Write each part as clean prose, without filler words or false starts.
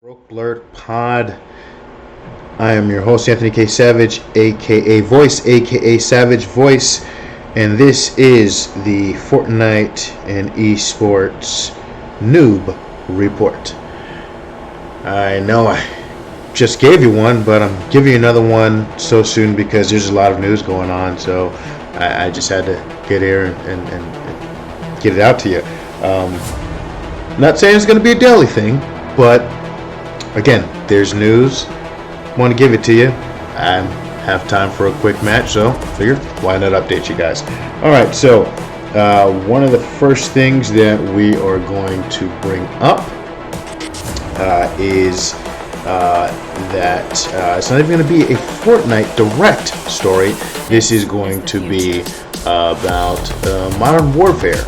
Blerd Pod. I am your host, Anthony K. Savage, aka Voice, aka Savage Voice, and this is the Fortnite and Esports Noob Report. I know I just gave you one, but I'm giving you another one so soon because there's a lot of news going on, so I just had to get here and get it out to you. Not saying it's going to be a daily thing, but again, there's news. Want to give it to you. I have time for a quick match, so figured why not update you guys. All right, so one of the first things that we are going to bring up is that it's not even going to be a Fortnite direct story. This is going to be about Modern Warfare.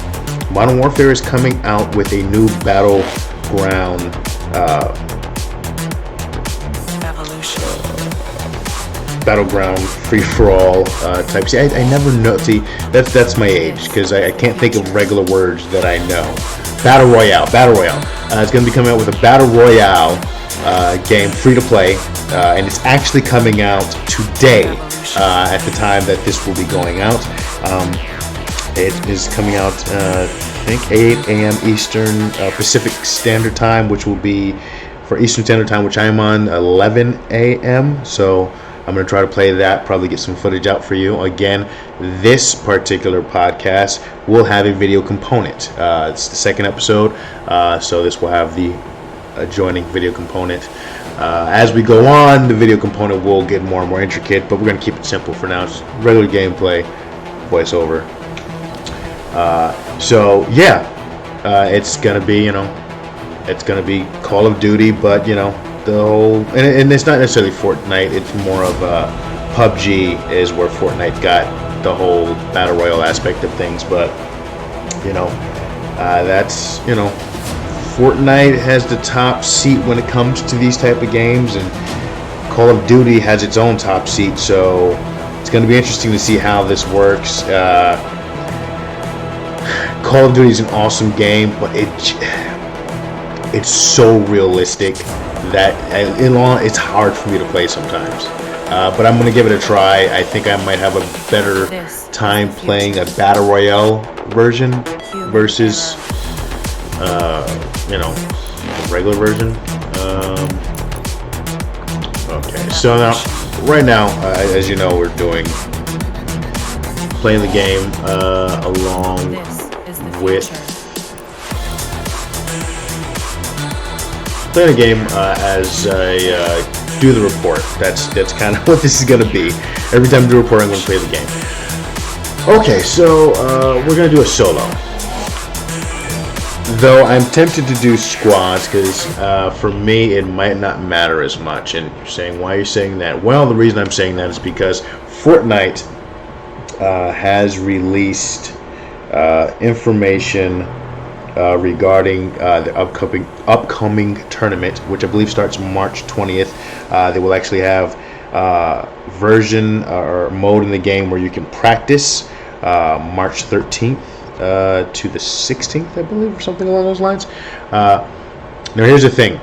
Modern Warfare is coming out with a new battleground battleground free-for-all type. See, I never know. See, that's my age because I can't think of regular words that I know. Battle Royale. It's going to be coming out with a Battle Royale game, free to play, and it's actually coming out today. At the time that this will be going out, it is coming out. I think 8 a.m. Eastern Pacific Standard Time, which will be for Eastern Standard Time, which I'm on 11 a.m. So I'm going to try to play that, probably get some footage out for you. Again, this particular podcast will have a video component. It's the second episode, so this will have the adjoining video component. As we go on, the video component will get more and more intricate, but we're going to keep it simple for now. It's regular gameplay, voiceover. So, yeah, it's going to be, it's going to be Call of Duty, but, the whole, and it's not necessarily Fortnite, it's more of PUBG is where Fortnite got the whole battle royale aspect of things, but that's Fortnite has the top seat when it comes to these type of games, and Call of Duty has its own top seat, so it's going to be interesting to see how this works. Call of Duty is an awesome game, but it's so realistic that it's hard for me to play sometimes. But I'm going to give it a try. I think I might have a better time playing a Battle Royale version versus, a regular version. Okay, so now, right now, as you know, we're playing the game along with playing a game as I do the report. That's kind of what this is going to be. Every time I do a report, I'm going to play the game. Okay, so we're going to do a solo. Though I'm tempted to do squads because for me it might not matter as much. And you're saying, why are you saying that? Well, the reason I'm saying that is because Fortnite has released information regarding the upcoming tournament, which I believe starts March 20th. They will actually have version or mode in the game where you can practice March 13th to the 16th, I believe, or something along those lines. Now, here's the thing.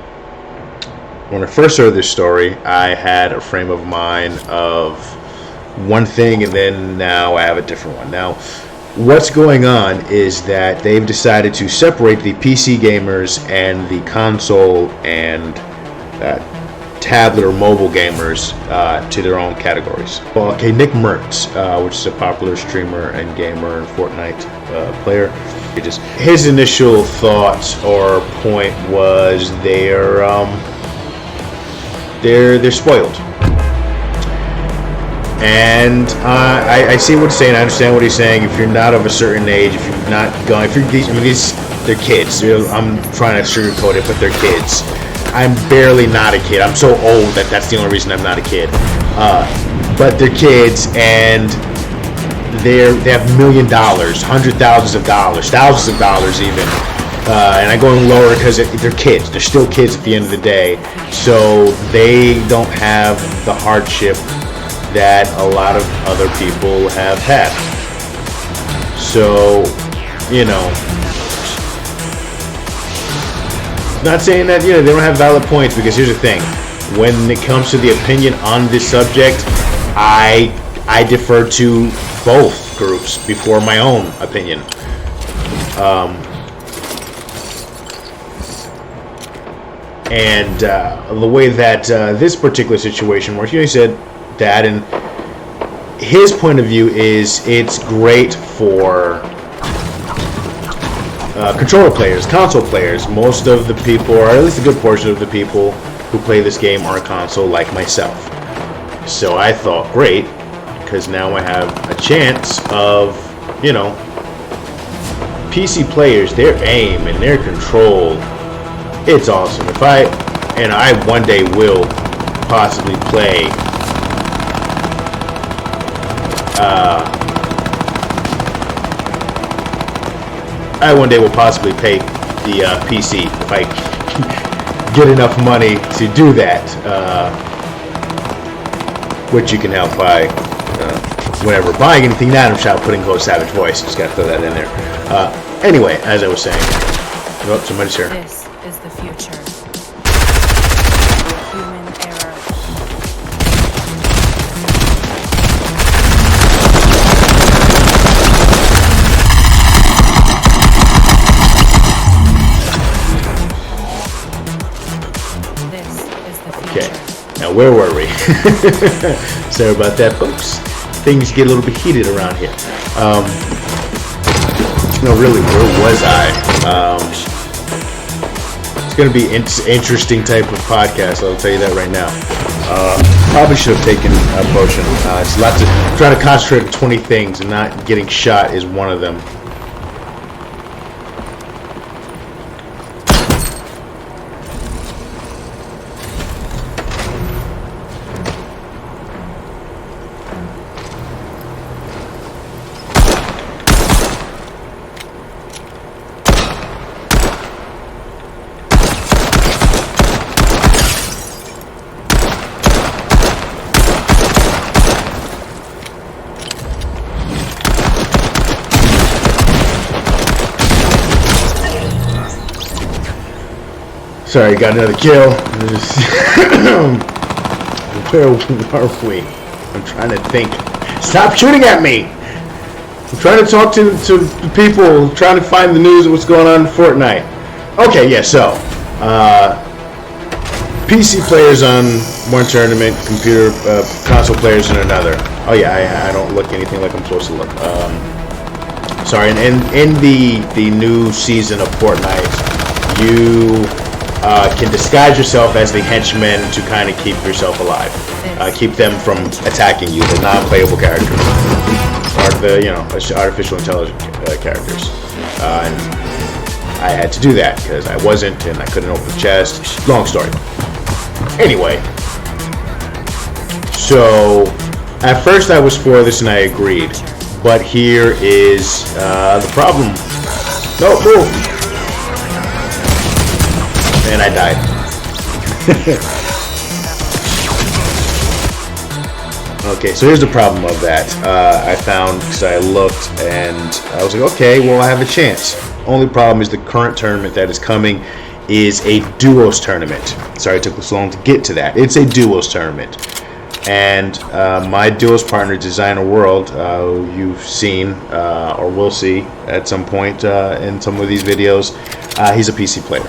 When I first heard this story, I had a frame of mind of one thing, and then now I have a different one. Now, what's going on is that they've decided to separate the PC gamers and the console and tablet or mobile gamers to their own categories. Well, okay, NickMercs, which is a popular streamer and gamer and Fortnite player, his initial thought or point was they're spoiled. And I see what he's saying. I understand what he's saying. If you're not of a certain age, if you're not going, they're kids. I'm trying to sugarcoat it, but they're kids. I'm barely not a kid. I'm so old that's the only reason I'm not a kid. But they're kids, and they have $1 million, hundreds of dollars, thousands of dollars even. And I go in lower because they're kids. They're still kids at the end of the day, so they don't have the hardship that a lot of other people have had. So, Not saying that, you know, they don't have valid points, because here's the thing. When it comes to the opinion on this subject, I defer to both groups before my own opinion. And the way that this particular situation works, you know, he said that, and his point of view is it's great for controller players, console players. Most of the people, or at least a good portion of the people who play this game, are console like myself. So I thought, great, because now I have a chance of, you know, PC players, their aim and their control, it's awesome. If I one day will possibly play I one day will possibly pay the PC if I get enough money to do that, which you can help by whenever buying anything in Adam Shop, putting code Savage Voice. Just gotta throw that in there. Anyway, as I was saying, oh, somebody's here. This is the future. Human error. Okay, now where were we? Sorry about that, folks. Things get a little bit heated around here. No, really, where was I? It's going to be an interesting type of podcast, I'll tell you that right now. Probably should have taken a potion. It's a lot to try to concentrate on 20 things, and not getting shot is one of them. Sorry, got another kill. Where are we? I'm trying to think. Stop shooting at me! I'm trying to talk to people, trying to find the news of what's going on in Fortnite. Okay, yeah, so. PC players on one tournament, console players in another. Oh yeah, I don't look anything like I'm supposed to look. Sorry, and in the new season of Fortnite, you can disguise yourself as the henchman to kind of keep yourself alive, keep them from attacking you, the non-playable characters, or the, you know, artificial intelligence characters. And I had to do that because I wasn't, and I couldn't open the chest. Long story. Anyway, so at first I was for this and I agreed, but here is the problem. No, move. And I died. Okay, so here's the problem of that. I found, because I looked and I was like, okay, well, I have a chance. Only problem is the current tournament that is coming is a duos tournament. Sorry it took so long to get to that. It's a duos tournament. And my duos partner, Designer World, you've seen or will see at some point in some of these videos, he's a PC player.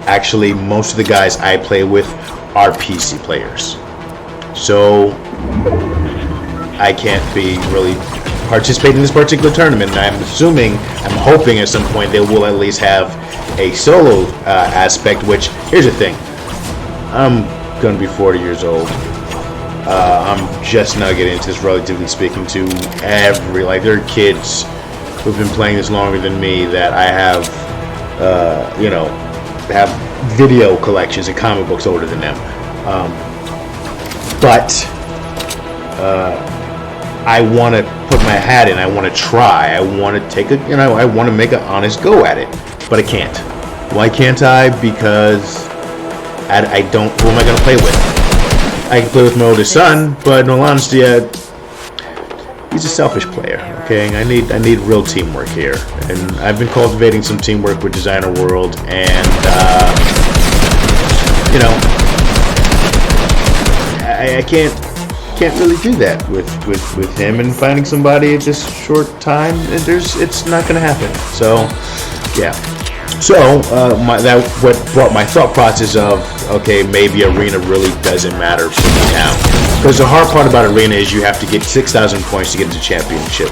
Actually, most of the guys I play with are PC players. So I can't be really participating in this particular tournament. And I'm hoping at some point they will at least have a solo aspect, which, here's the thing. I'm going to be 40 years old. I'm just now getting into this, relatively speaking, to there are kids who've been playing this longer than me that I have, have video collections and comic books older than them. But I want to put my hat in. I want to try. I want to take I want to make an honest go at it. But I can't. Why can't I? Because I don't. Who am I going to play with? I can play with my oldest son, but in all honesty, he's a selfish player. Okay, I need real teamwork here, and I've been cultivating some teamwork with Designer World, and you know, I can't really do that with him, and finding somebody at this short time. It's not going to happen. So yeah. So what brought my thought process of, okay, maybe arena really doesn't matter for me now, because the hard part about arena is you have to get 6,000 points to get into championship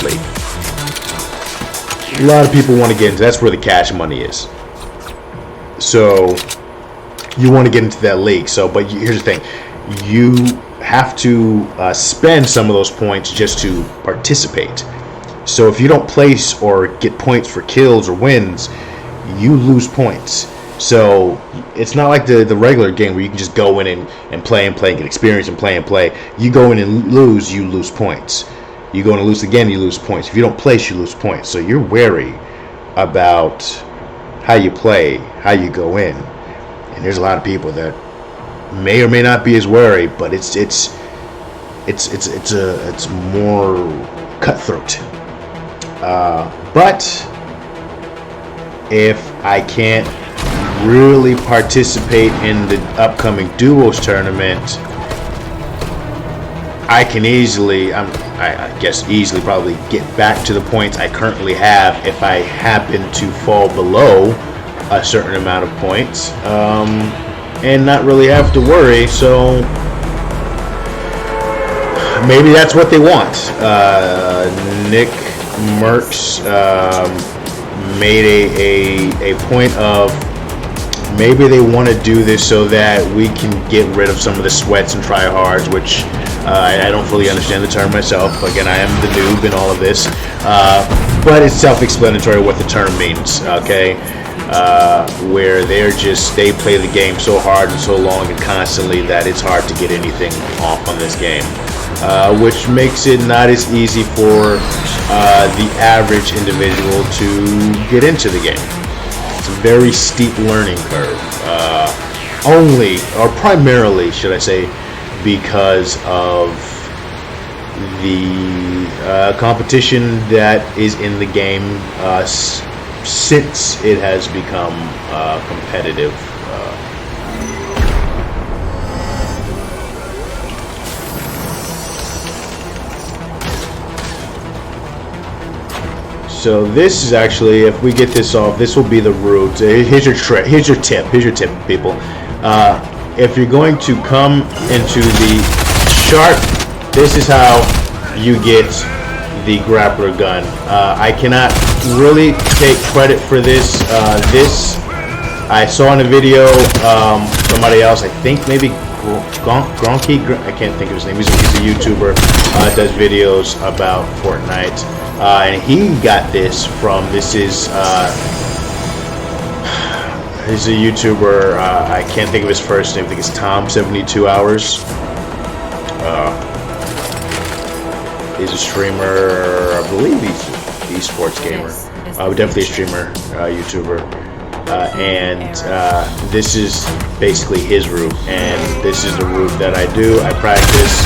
league. A lot of people want to get into, that's where the cash money is. So you want to get into that league. So, but here's the thing, you have to spend some of those points just to participate. So if you don't place or get points for kills or wins, you lose points. So it's not like the regular game where you can just go in and play and get experience and play. You go in and lose, you lose points. You go in and lose again, you lose points. If you don't place, you lose points. So you're wary about how you play, how you go in. And there's a lot of people that may or may not be as wary, but it's more cutthroat. But if I can't really participate in the upcoming duos tournament, I can easily, I guess easily probably get back to the points I currently have if I happen to fall below a certain amount of points, and not really have to worry. So maybe that's what they want. NickMercs made a point of, maybe they want to do this so that we can get rid of some of the sweats and tryhards, which I don't fully understand the term myself. Again, I am the noob in all of this, but it's self-explanatory what the term means. Okay, where they play the game so hard and so long and constantly that it's hard to get anything off on this game, which makes it not as easy for the average individual to get into the game. It's a very steep learning curve, only, or primarily, should I say, because of the competition that is in the game since it has become competitive. So this is actually, if we get this off, this will be the route. Here's your trick. Here's your tip, people. If you're going to come into the shark, this is how you get the grappler gun. I cannot really take credit for this. This I saw in a video, somebody else, I think maybe Gronky, I can't think of his name. He's a YouTuber, does videos about Fortnite. And he got this from, he's a YouTuber, I can't think of his first name, I think it's Tom72Hours. He's a streamer, I believe he's an esports gamer, definitely a streamer, YouTuber, and this is basically his route, and this is the route that I do. I practice.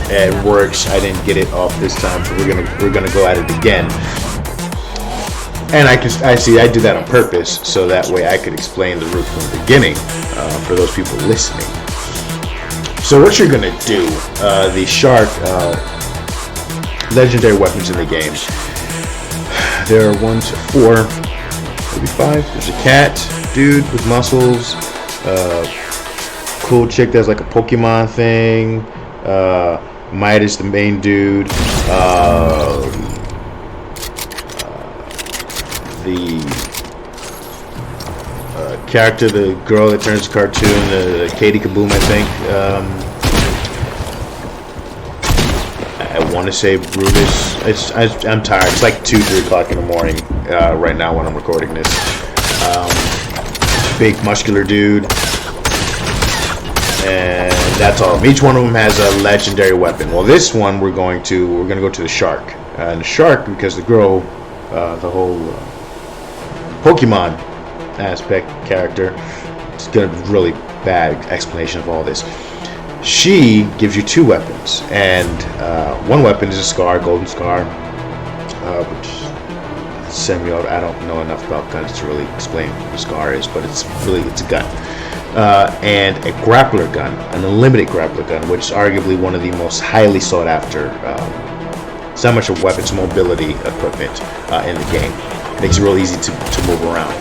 It works. I didn't get it off this time, so we're gonna go at it again. And I see I did that on purpose, so that way I could explain the route from the beginning for those people listening. So what you're gonna do, the shark, legendary weapons in the game. There are 1, 2, 4, maybe 5. There's a cat, dude with muscles. Cool chick that's like a Pokemon thing. Midas, the main dude, the character, the girl that turns cartoon, the Katie Kaboom, I think. I want to say Brutus. I'm tired. It's like 2, 3 o'clock in the morning right now when I'm recording this. Big muscular dude. And that's all. Each one of them has a legendary weapon. Well, this one we're gonna go to the shark. And the shark, because the girl, the whole Pokemon aspect character, it's gonna be really bad explanation of all this. she gives you 2 weapons, and one weapon is a scar, golden scar, which semi-auto. I don't know enough about guns to really explain what the scar is, but it's a gun. And a grappler gun, an unlimited grappler gun, which is arguably one of the most highly sought after. It's not much of weapons, mobility equipment in the game. Makes it real easy to move around.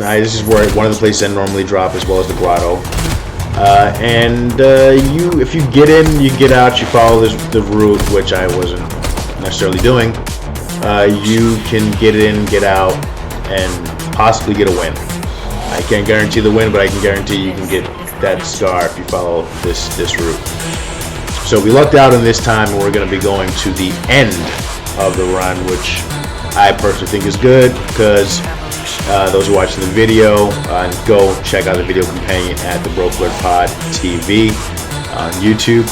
This is where one of the places I normally drop, as well as the grotto. If you get in, you get out, you follow the route, which I wasn't necessarily doing. You can get in, get out, and possibly get a win. I can't guarantee the win, but I can guarantee you can get that scar if you follow this route. So we lucked out in this time, and we're going to be going to the end of the run, which I personally think is good, because those who are watching the video, go check out the video companion at the Blerd Pod TV on YouTube.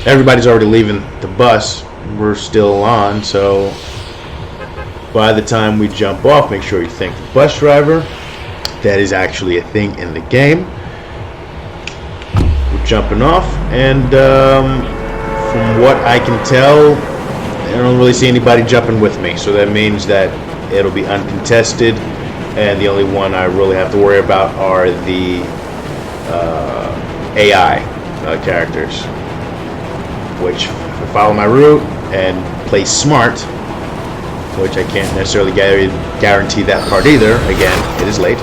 Everybody's already leaving the bus. We're still on, so by the time we jump off, make sure you thank the bus driver. That is actually a thing in the game. We're jumping off, and from what I can tell, I don't really see anybody jumping with me, so that means that it'll be uncontested, and the only one I really have to worry about are the AI characters, which follow my route and play smart, which I can't necessarily guarantee that part either. Again, it is late.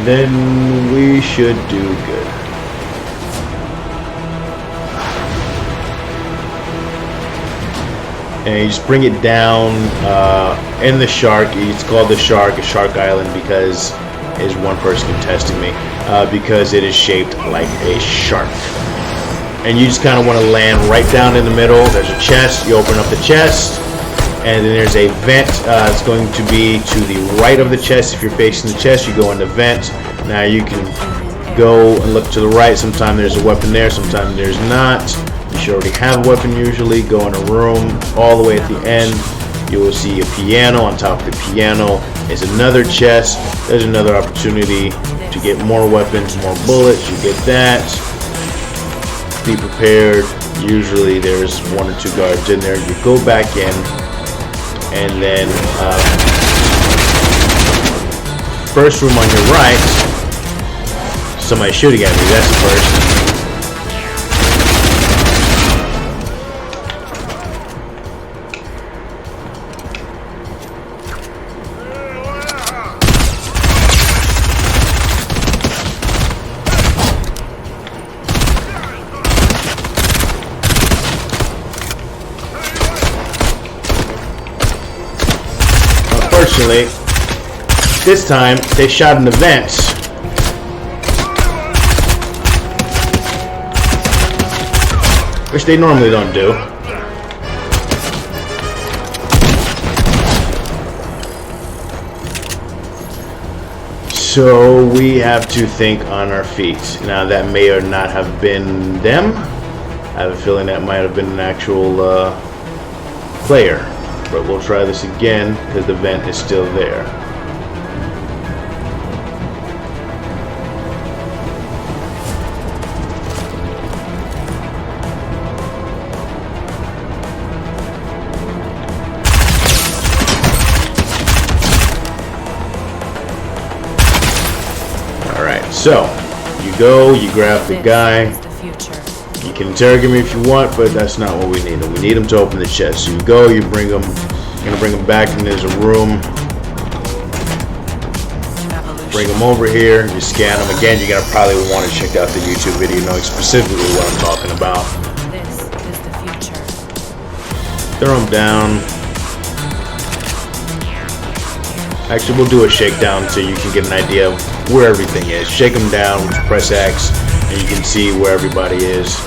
Then we should do good. And you just bring it down in the shark. It's called the shark, a shark island, because is one person contesting me, because it is shaped like a shark. And you just kind of want to land right down in the middle. There's a chest. You open up the chest, and then there's a vent. It's going to be to the right of the chest. If you're facing the chest, you go in the vent. Now you can go and look to the right. Sometimes there's a weapon there, sometimes there's not. You should already have a weapon usually. Go in a room. All the way at the end, you will see a piano. On top of the piano is another chest. There's another opportunity to get more weapons, more bullets. You get that. Be prepared. Usually there's 1 or 2 guards in there. You go back in, and then first room on your right, somebody shooting at me. That's the first. Unfortunately, this time they shot in the vents. Which they normally don't do. So we have to think on our feet. Now that may or not have been them. I have a feeling that might have been an actual player. But we'll try this again because the vent is still there. Alright, so you go, you grab the guy. You can interrogate me if you want, but that's not what we need. We need him to open the chest. So you go, you bring him. You're gonna bring him back, and there's a room. Bring him over here. You scan him again. You're gonna probably want to check out the YouTube video, knowing specifically what I'm talking about. This is the future. Throw him down. Actually, we'll do a shakedown so you can get an idea of where everything is. Shake him down. Press X, and you can see where everybody is.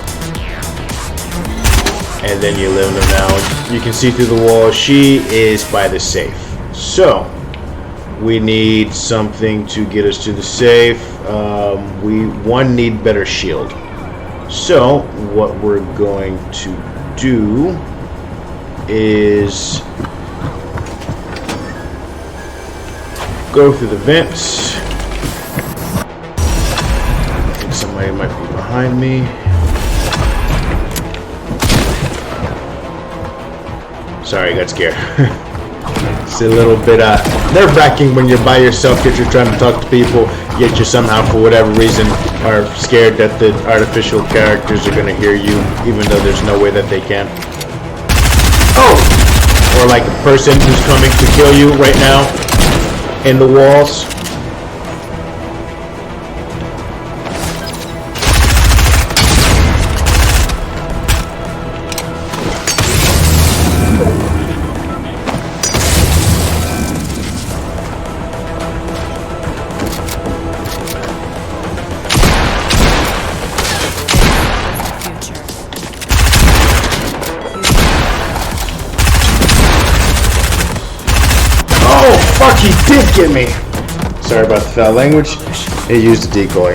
And then you eliminate them now. You can see through the wall. She is by the safe. So we need something to get us to the safe. We need better shield. So what we're going to do is go through the vents. Somebody might be behind me. Sorry, I got scared. It's a little bit nerve-wracking when you're by yourself because you're trying to talk to people, yet you somehow, for whatever reason, are scared that the artificial characters are going to hear you, even though there's no way that they can. Oh! Or like a person who's coming to kill you right now in the walls. Fuck, he did get me! Sorry about the foul language. He used a decoy.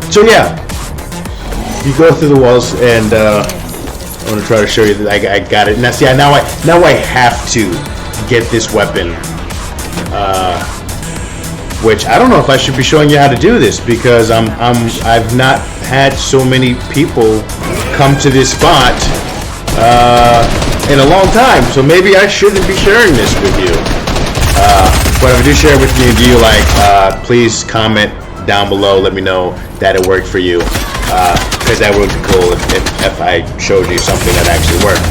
So yeah, you go through the walls, and I'm gonna try to show you that I got it. Now, see, now I have to get this weapon, which I don't know if I should be showing you how to do this because I've not had so many people come to this spot in a long time, so maybe I shouldn't be sharing this with you. But if I do share it with you, do you like, please comment down below, let me know that it worked for you, because that would be cool if I showed you something that actually worked.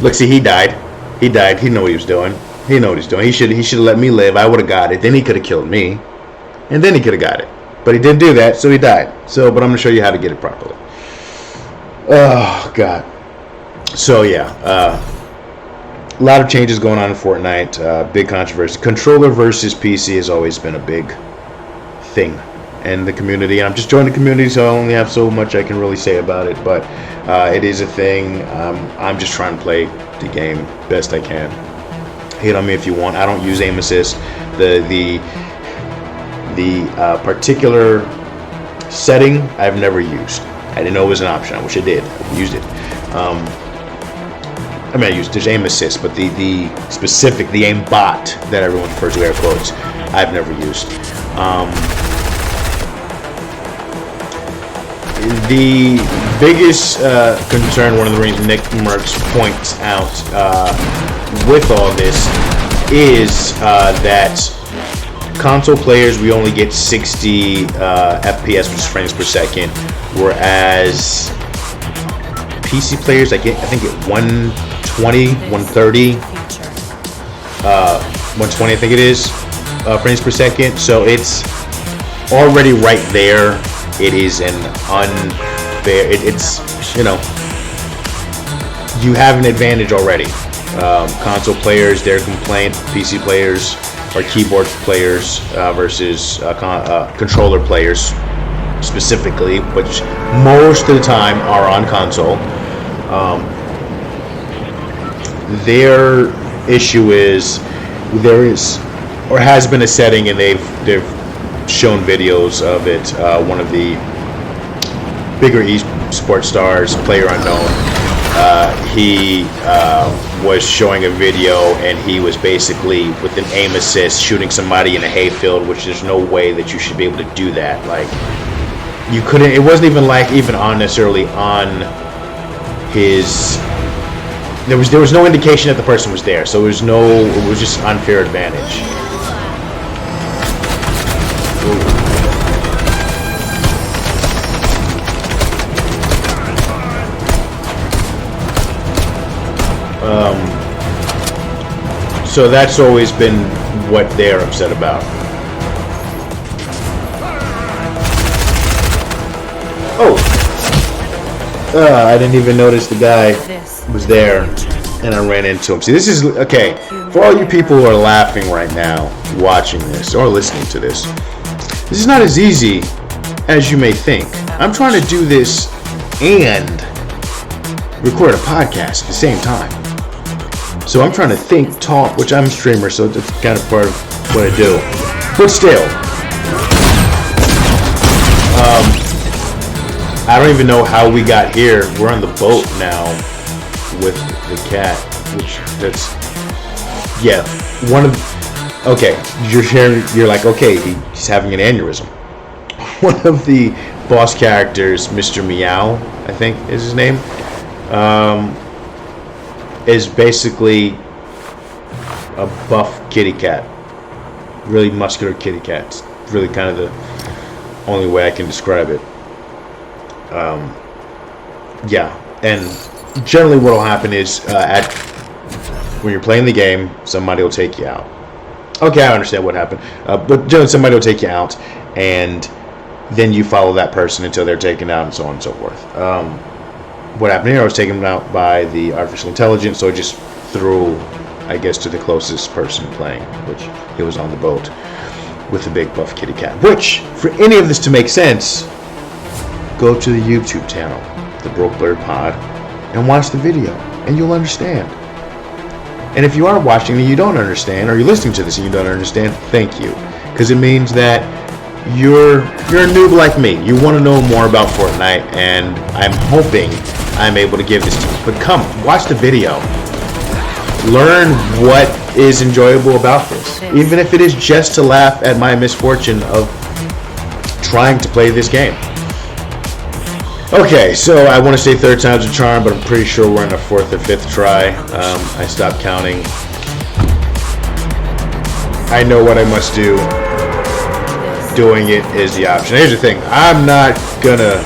Look, see, he died. He knew what he was doing. He knew what he was doing. He should have let me live. I would have got it. Then he could have killed me. And then he could have got it. But he didn't do that, so he died. So, but I'm going to show you how to get it properly. Oh, God. So, yeah. A lot of changes going on in Fortnite. Big controversy. Controller versus PC has always been a big thing in the community. I'm just joining the community, so I only have so much I can really say about it. But it is a thing. I'm just trying to play the game best I can. Hate on me if you want. I don't use aim assist. The particular setting I've never used. I didn't know it was an option. I wish I did. I used it. I mean, there's aim assist, but the specific, the aim bot that everyone refers to, air quotes, I've never used. The biggest concern, one of the reasons NickMercs points out with all this is that console players, we only get 60 FPS, which is frames per second, whereas PC players, I think at 120, 130, 120, I think it is, frames per second. So it's already right there. It is an unfair. It's you know, you have an advantage already. Console players, their complaint. PC players or keyboard players versus controller players specifically, which most of the time are on console. Their issue is there is or has been a setting, and they've shown videos of it. One of the bigger esports stars, Player Unknown, he was showing a video, and he was basically with an aim assist shooting somebody in a hayfield, which there's no way that you should be able to do that. Like, you couldn't. It wasn't even like on necessarily on his. There was no indication that the person was there, so it was just unfair advantage. So that's always been what they're upset about. Oh! I didn't even notice the guy was there, and I ran into him. See, this is, okay, for all you people who are laughing right now, watching this, or listening to this, this is not as easy as you may think. I'm trying to do this and record a podcast at the same time. So I'm trying to think, talk, which I'm a streamer, so that's kind of part of what I do. But still, I don't even know how we got here. We're on the boat now with the cat, which that's, yeah, Okay, you're like, okay, he's having an aneurysm. One of the boss characters, Mr. Meow, I think is his name, is basically a buff kitty cat. Really muscular kitty cat. It's really kind of the only way I can describe it. Yeah, and generally what will happen is when you're playing the game, somebody will take you out. Okay, I understand what happened. But generally somebody will take you out, and then you follow that person until they're taken out, and so on and so forth. What happened here, I was taken out by the artificial intelligence, so I just threw, I guess, to the closest person playing, which it was on the boat with the big buff kitty cat. Which, for any of this to make sense, go to the YouTube channel, the Broke Blerd Pod, and watch the video, and you'll understand. And if you are watching and you don't understand, or you're listening to this and you don't understand, thank you, because it means that you're a noob like me. You want to know more about Fortnite, and I'm hoping I'm able to give this to you. But come, watch the video. Learn what is enjoyable about this, even if it is just to laugh at my misfortune of trying to play this game. Okay, so I want to say third time's a charm, but I'm pretty sure we're in a fourth or fifth try. I stopped counting. I know what I must do. Doing it is the option. Here's the thing. I'm not gonna...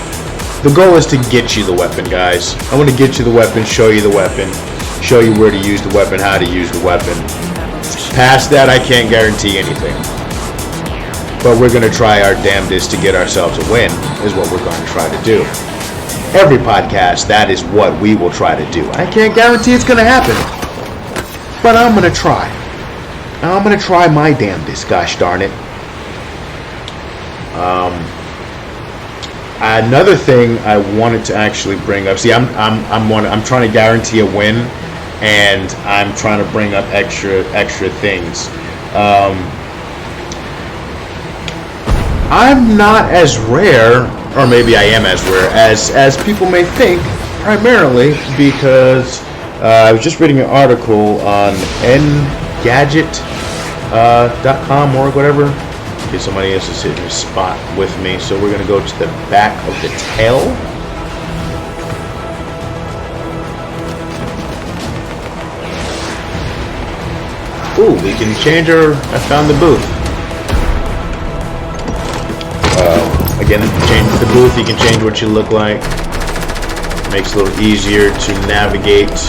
The goal is to get you the weapon, guys. I want to get you the weapon, show you the weapon, show you where to use the weapon, how to use the weapon. Past that, I can't guarantee anything. But we're going to try our damnedest to get ourselves a win, is what we're going to try to do. Every podcast, that is what we will try to do. I can't guarantee it's going to happen. But I'm going to try. I'm going to try my damnedest, gosh darn it. Another thing I wanted to actually bring up. See, I'm trying to guarantee a win, and I'm trying to bring up extra things. I'm not as rare, or maybe I am as rare as people may think. Primarily because I was just reading an article on Engadget.com or whatever. Okay, somebody else is hitting a spot with me, so we're going to go to the back of the tail. Ooh, we can change our... I found the booth. Again, change the booth, you can change what you look like. Makes it a little easier to navigate.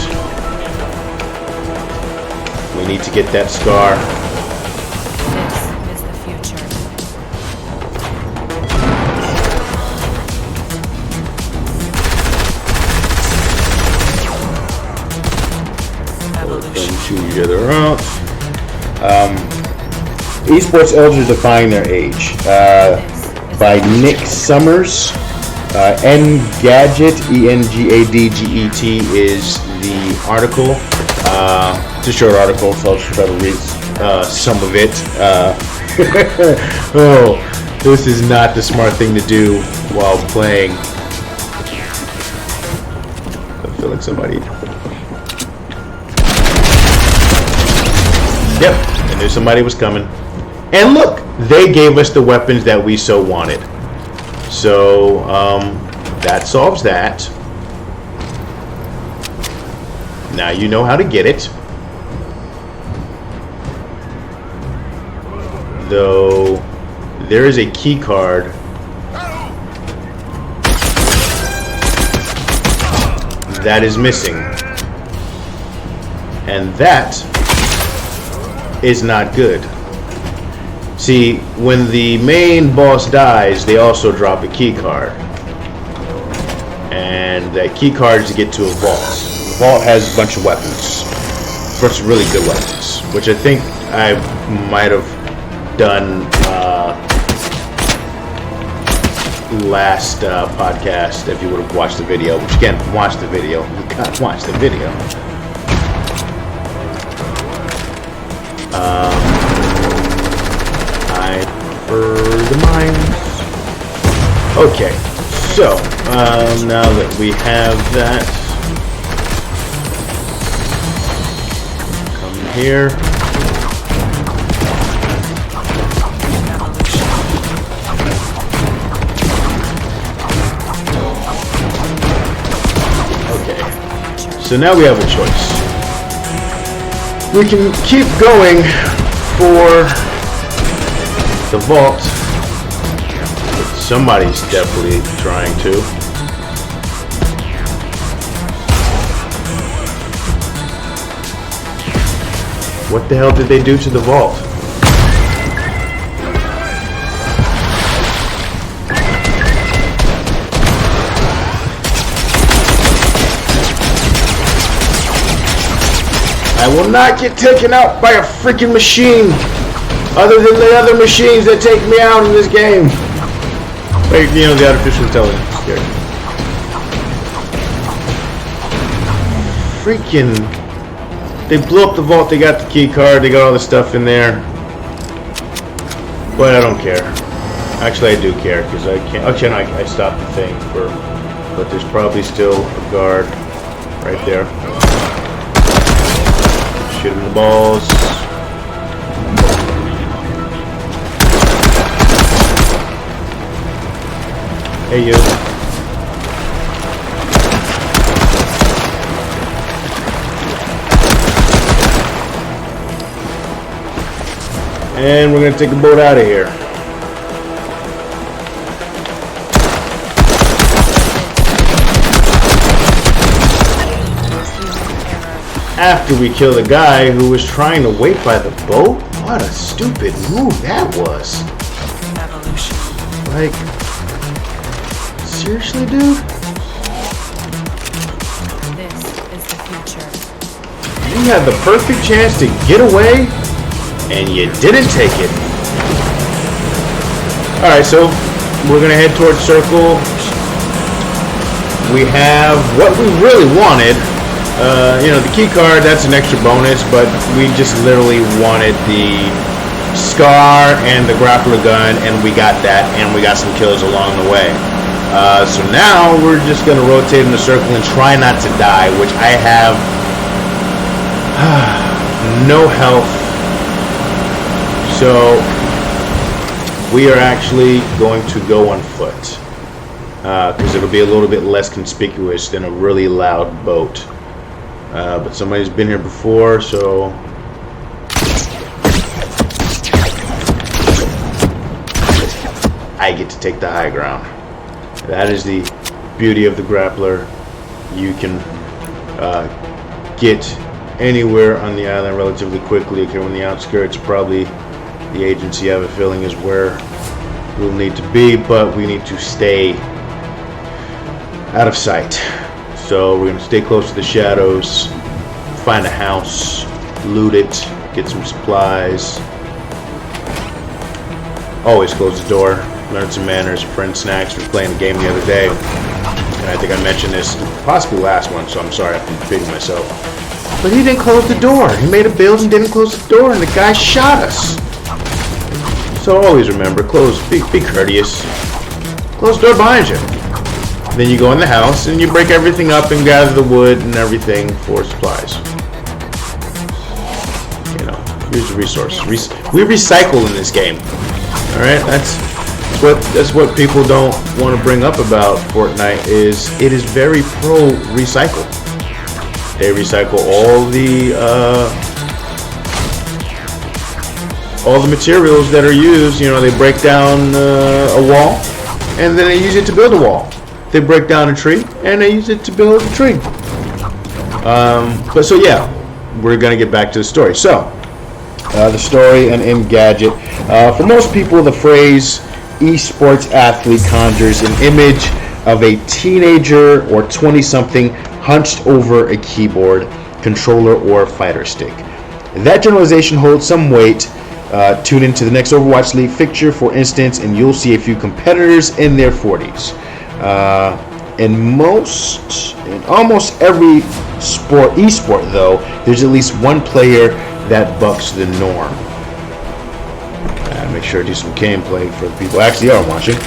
We need to get that scar. Each other out. Esports elders defying their age. By Nick Summers. Engadget, Engadget is the article. It's a short article, so I'll try to read some of it. Oh, this is not the smart thing to do while playing. I feel like somebody... Yep, I knew somebody was coming. And look, they gave us the weapons that we so wanted. So, that solves that. Now you know how to get it. Though, there is a key card that is missing. And that is not good. See, when the main boss dies, they also drop a key card. And that key card is to get to a vault. The vault has a bunch of weapons. A bunch of really good weapons. Which I think I might have done last podcast if you would have watched the video. Which again, watch the video. You gotta watch the video. The mines. Okay, so now that we have that, come here. So now we have a choice. We can keep going for the vault, but somebody's definitely trying to. What the hell did they do to the vault? I will not get taken out by a freaking machine other than the other machines that take me out in this game. Like, you know, the artificial intelligence. Freaking... They blew up the vault, they got the key card, they got all the stuff in there. But I don't care. Actually, I do care, because I can't... Okay, no, I stopped the thing for... But there's probably still a guard right there. Shoot him in the balls. Hey, you. And we're going to take a boat out of here. After we kill the guy who was trying to wait by the boat? What a stupid move that was. Evolution. Like, seriously, dude? This is the future. You had the perfect chance to get away, and you didn't take it. Alright, so we're going to head towards Circle. We have what we really wanted. You know, the key card, that's an extra bonus, but we just literally wanted the Scar and the grappler gun, and we got that, and we got some kills along the way. So now we're just going to rotate in the circle and try not to die, which I have no health. So we are actually going to go on foot, because it'll be a little bit less conspicuous than a really loud boat. But somebody's been here before, so I get to take the high ground. That is the beauty of the grappler. You can get anywhere on the island relatively quickly. Okay, on the outskirts, probably the agency, I have a feeling, is where we'll need to be, but we need to stay out of sight. So we're going to stay close to the shadows, find a house, loot it, get some supplies. Always close the door, learn some manners. Friend Snacks was playing the game the other day, and I think I mentioned this, possibly last one, so I'm sorry, I'm repeating myself. But he didn't close the door. He made a build and didn't close the door, and the guy shot us. So always remember, be courteous. Close the door behind you. Then you go in the house and you break everything up and gather the wood and everything for supplies. You know, here's the resource. We recycle in this game. All right, that's what people don't want to bring up about Fortnite. Is it is very pro recycle. They recycle all the materials that are used. You know, they break down a wall and then they use it to build a wall. They break down a tree and they use it to build a tree. But so yeah, we're gonna get back to the story. So the story and Engadget. For most people, the phrase esports athlete conjures an image of a teenager or 20-something hunched over a keyboard, controller, or fighter stick. That generalization holds some weight. Tune into the next Overwatch League fixture, for instance, and you'll see a few competitors in their 40s. In almost every esport though, there's at least one player that bucks the norm. Make sure to do some gameplay for the people who actually are watching.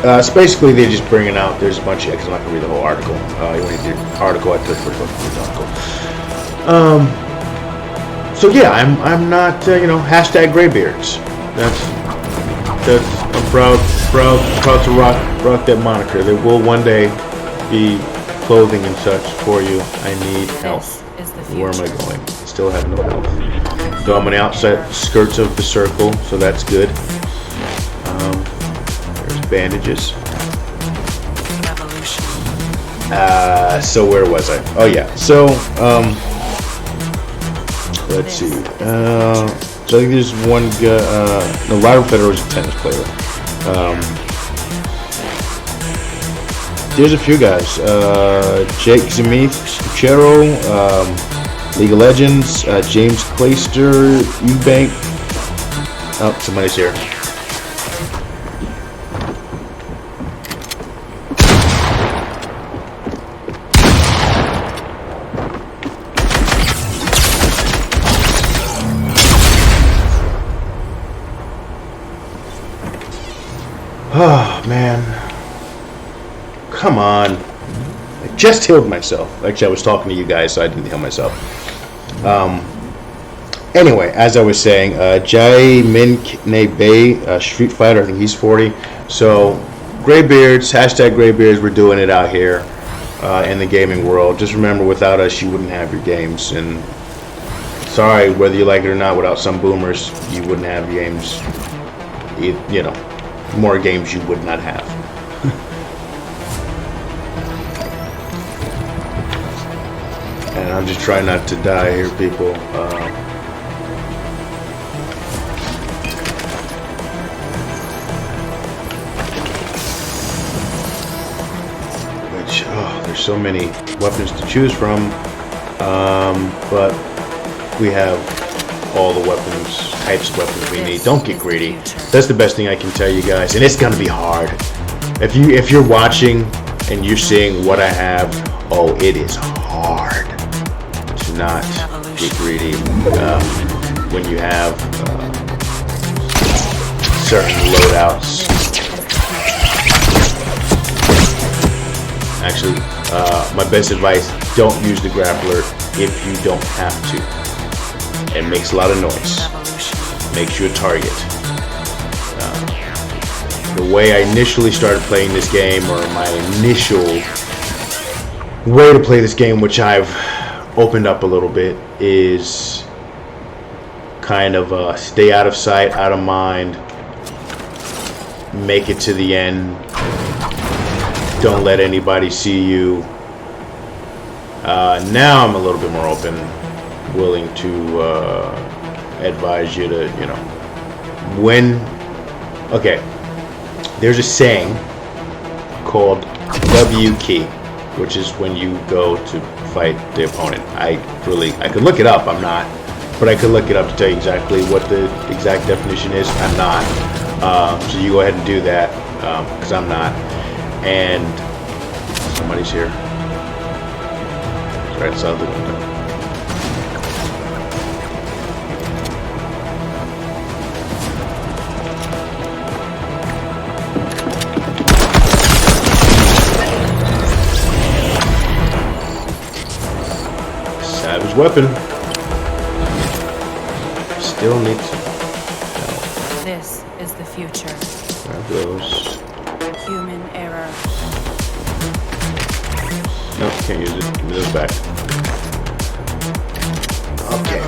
So basically, they're just bringing out. There's a bunch of. Because I'm not gonna read the whole article. You want to read the article? I took the article. So yeah, I'm not. Hashtag graybeards. I'm proud to rock that moniker. There will one day be clothing and such for you. I need health. This is the Where am I future. going? Still have no health. So I'm on the outside skirts of the circle, so that's good. There's bandages. Evolution. So where was I? Oh yeah. So let's see. So I think there's one guy. No, Ryder Federer was a tennis player. There's a few guys. Jake Zemith, Chero, League of Legends, James Clayster, Eubank. Oh, somebody's here. Oh, man. Come on. I just healed myself. Actually, I was talking to you guys, so I didn't heal myself. Anyway, as I was saying, Jai Min Bay, Street Fighter, I think he's 40. So, Graybeards, hashtag Graybeards, we're doing it out here in the gaming world. Just remember, without us, you wouldn't have your games. And sorry, whether you like it or not, without some boomers, you wouldn't have games. You know, more games you would not have. And I'm just trying not to die here, people. There's so many weapons to choose from, but we have all the weapons, types of weapons we need. Don't get greedy. That's the best thing I can tell you guys, and it's gonna be hard. If you're watching and you're seeing what I have, oh, it is hard to not get greedy when you have certain loadouts. Actually, my best advice: don't use the grappler if you don't have to. It makes a lot of noise. Makes you a target. The way I initially started playing this game, or my initial way to play this game, which I've opened up a little bit, is kind of stay out of sight, out of mind, make it to the end, don't let anybody see you. Now I'm a little bit more open, willing to advise you to, you know, okay, there's a saying called W key, which is when you go to fight the opponent. I could look it up, I'm not, but I could look it up to tell you exactly what the exact definition is. I'm not, so you go ahead and do that, because I'm not. And somebody's here. It's right outside the window. Savage weapon. Still needs help. This is the future. Grab those. Human error. Nope, can't use it. Give me those back. Okay.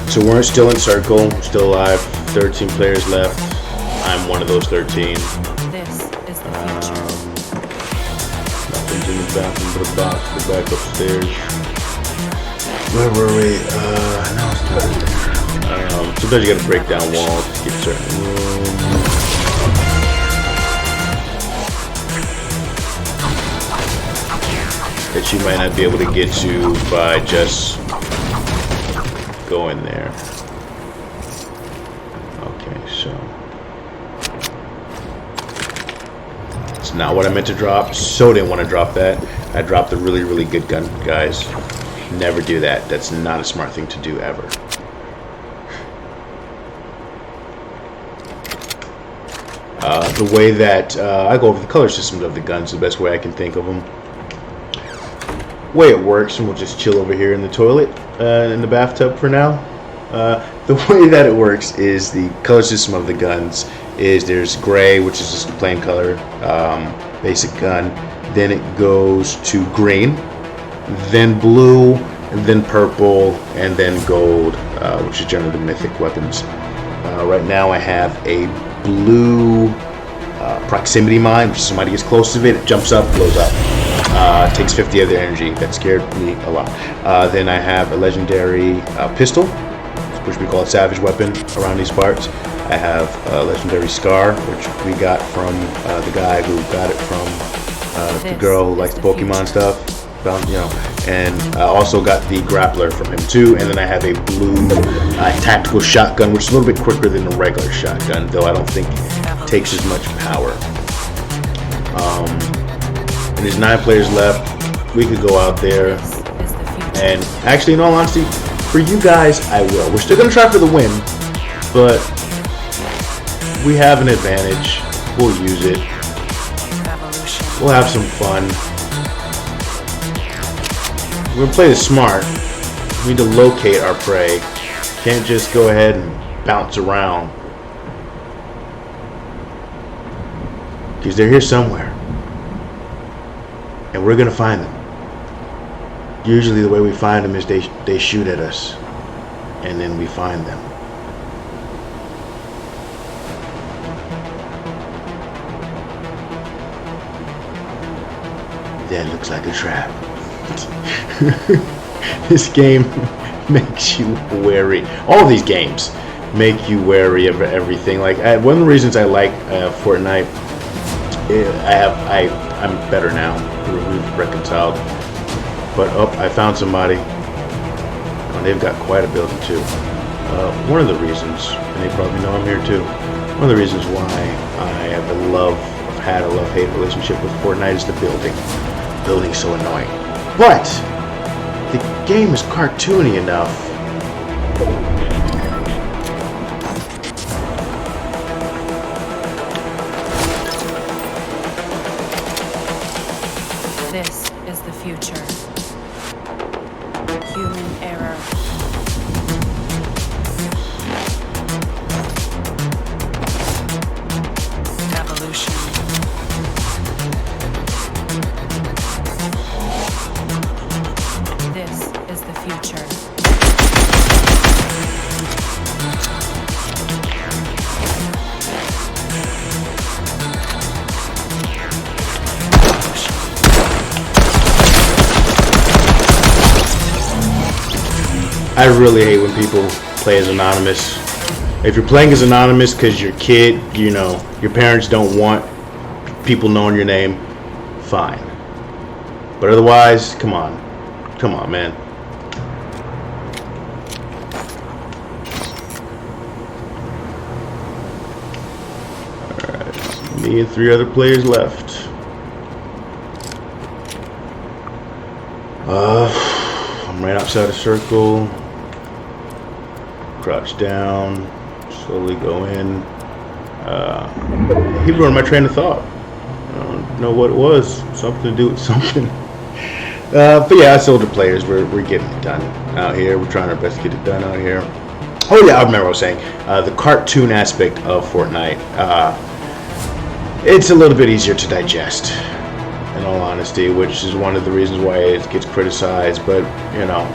So we're still in circle. We're still alive. 13 players left. I'm one of those 13. This is the future. Nothing's in the bathroom but a box. Go back upstairs. Where were we? No, it's not in there. Sometimes you gotta break down walls to get certain rooms. That you might not be able to get to by just going there. Okay, so it's not what I meant to drop. So didn't want to drop that. I dropped a really, really good gun, guys. Never do that. That's not a smart thing to do ever. The way that I go over the color systems of the guns, the best way I can think of them. Way it works, and we'll just chill over here in the toilet, in the bathtub for now. The way that it works is the color system of the guns is there's gray, which is just a plain color, basic gun. then it goes to green, then blue, and then purple, and then gold, which is generally the mythic weapons. Right now I have a blue proximity mine, which somebody gets close to it, it jumps up, blows up. Takes 50 of their energy. That scared me a lot. Then I have a legendary pistol, which we call a savage weapon around these parts. I have a legendary scar, which we got from the guy who got it from the girl who likes the Pokemon stuff. And I also got the grappler from him too. And then I have a blue tactical shotgun, which is a little bit quicker than a regular shotgun, though I don't think it takes as much power. And there's 9 players left. We could go out there, and actually, in all honesty, for you guys, I will. We're still gonna try for the win, but we have an advantage. We'll use it. We'll have some fun. We're gonna play this smart. We need to locate our prey. Can't just go ahead and bounce around, because they're here somewhere, and we're gonna find them. Usually the way we find them is they shoot at us, and then we find them. That looks like a trap. This game makes you wary. All of these games make you wary of everything. Like one of the reasons I like Fortnite, I'm better now. We've reconciled. But I found somebody. Oh, they've got quite a building too. One of the reasons, and they probably know I'm here too. One of the reasons why I have had a love-hate relationship with Fortnite is the building. The building's so annoying. But the game is cartoony enough. This is the future. Human error. Evolution. This is the future. I really hate when people play as anonymous. If you're playing as anonymous because you're a kid, you know, your parents don't want people knowing your name, fine. But otherwise, come on. Come on, man. Alright, me and 3 other players left. I'm right outside a circle. Crouch down, slowly go in. He ruined my train of thought. I don't know what it was. Something to do with something. But yeah, us older players, we're getting it done out here. We're trying our best to get it done out here. Oh yeah, I remember what I was saying. The cartoon aspect of Fortnite. It's a little bit easier to digest, in all honesty, which is one of the reasons why it gets criticized. But you know,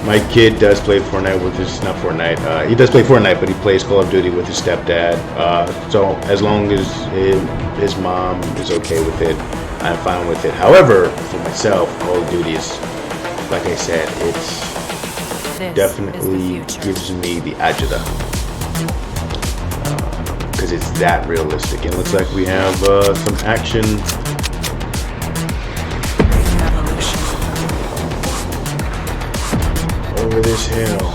my kid does play Fortnite with his, not Fortnite, he does play Fortnite, but he plays Call of Duty with his stepdad. So as long as his mom is okay with it, I'm fine with it. However, for myself, Call of Duty is, like I said, it's definitely gives me the agita. Because it's that realistic. And it looks like we have some action. Over this hill.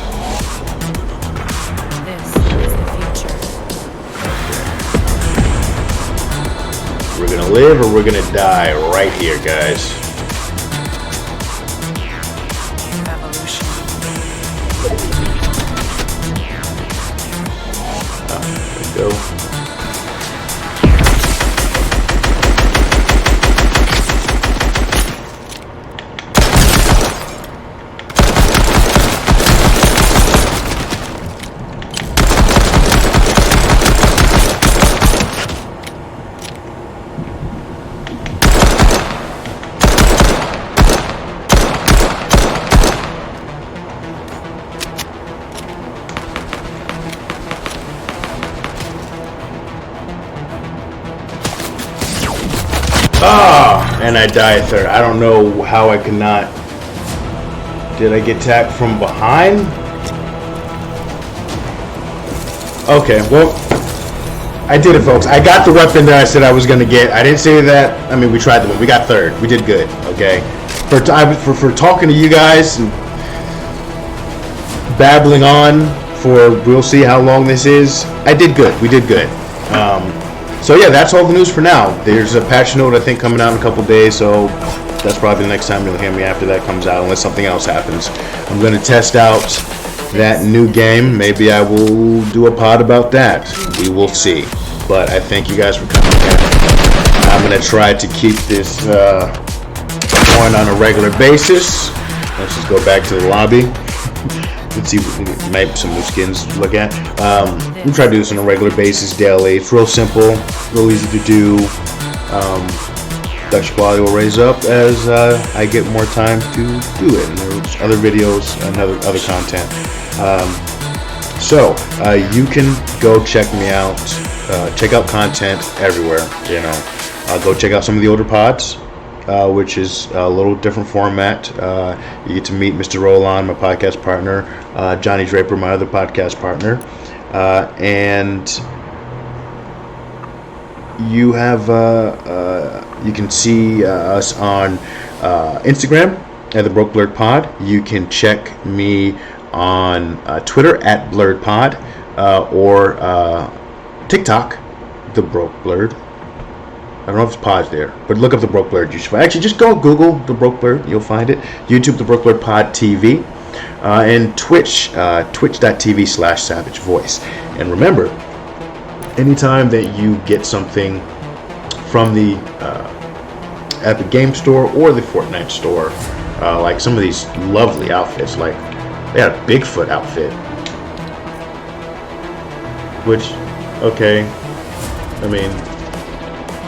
This is the future. We're gonna live or we're gonna die right here, guys. Evolution. There we go. Ah, and I died third. I don't know how I could not. Did I get attacked from behind? Okay, well, I did it, folks. I got the weapon that I said I was going to get. I didn't say that. I mean, we tried the one. We got third. We did good, okay? For talking to you guys and babbling on for we'll see how long this is, I did good. We did good. So, yeah, that's all the news for now. There's a patch note, I think, coming out in a couple days, so that's probably the next time you'll hear me after that comes out, unless something else happens. I'm going to test out that new game. Maybe I will do a pod about that. We will see. But I thank you guys for coming in. I'm going to try to keep this going on a regular basis. Let's just go back to the lobby. Let's see, maybe some new skins to look at. We try to do this on a regular basis, daily. It's real simple, real easy to do. Dutch quality will raise up as I get more time to do it. And there's other videos and other content. So you can go check me out. Check out content everywhere. You know, go check out some of the older pods. Which is a little different format. You get to meet Mr. Roland, my podcast partner, Johnny Draper, my other podcast partner, and you have you can see us on Instagram at the Broke Blerd Pod. You can check me on Twitter at Blerd Pod or TikTok, the Broke Blerd. I don't know if it's paused there, but look up the Broke Blerd. Actually, just go Google the Broke Blerd. You'll find it. YouTube, the Broke Blerd Pod TV, and Twitch, twitch.tv/Savage Voice. And remember, anytime that you get something from the Epic Game Store or the Fortnite store, like some of these lovely outfits, like they got a Bigfoot outfit, which, okay, I mean,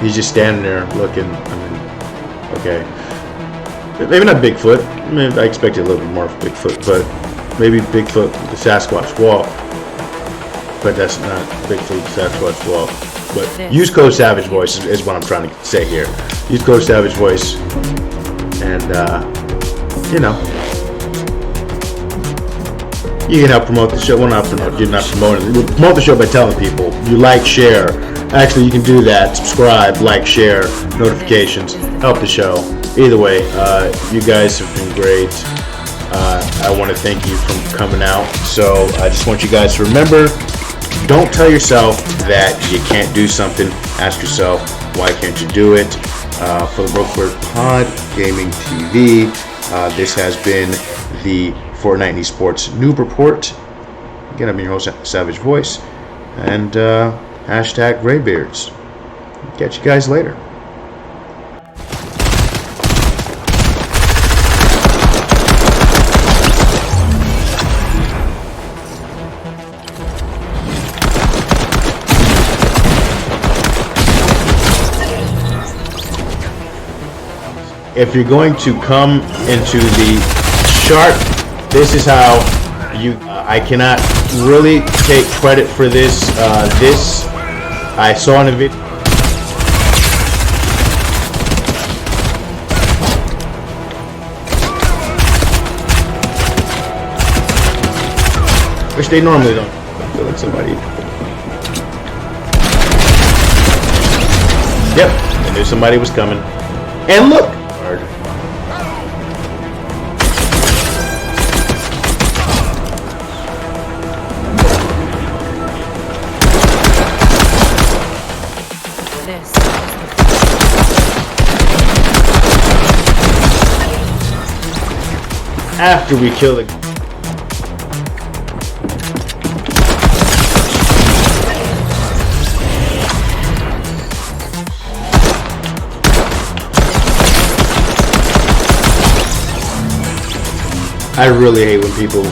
he's just standing there looking. I mean, okay. Maybe not Bigfoot. I mean, I expected a little bit more of Bigfoot, but maybe Bigfoot with the Sasquatch walk. But that's not Bigfoot with the Sasquatch walk. But use code Savage Voice is what I'm trying to say here. Use code Savage Voice, and you know, you can help promote the show. Well, not promote. You're not promoting. Promote the show by telling people. You like, share. Actually, you can do that. Subscribe, like, share, notifications, help the show. Either way, you guys have been great. I want to thank you for coming out. So I just want you guys to remember, don't tell yourself that you can't do something. Ask yourself, why can't you do it? For the Broke Blerd Pod Gaming TV, this has been the Fortnite Esports Noob Report. Again, I'm your host, Savage Voice. And hashtag Graybeards. Catch you guys later. If you're going to come into the shark, this is how you. I cannot really take credit for this. This I saw in a video. Which they normally don't. I feel like somebody. Yep, I knew somebody was coming. And look! After we kill the I really hate when people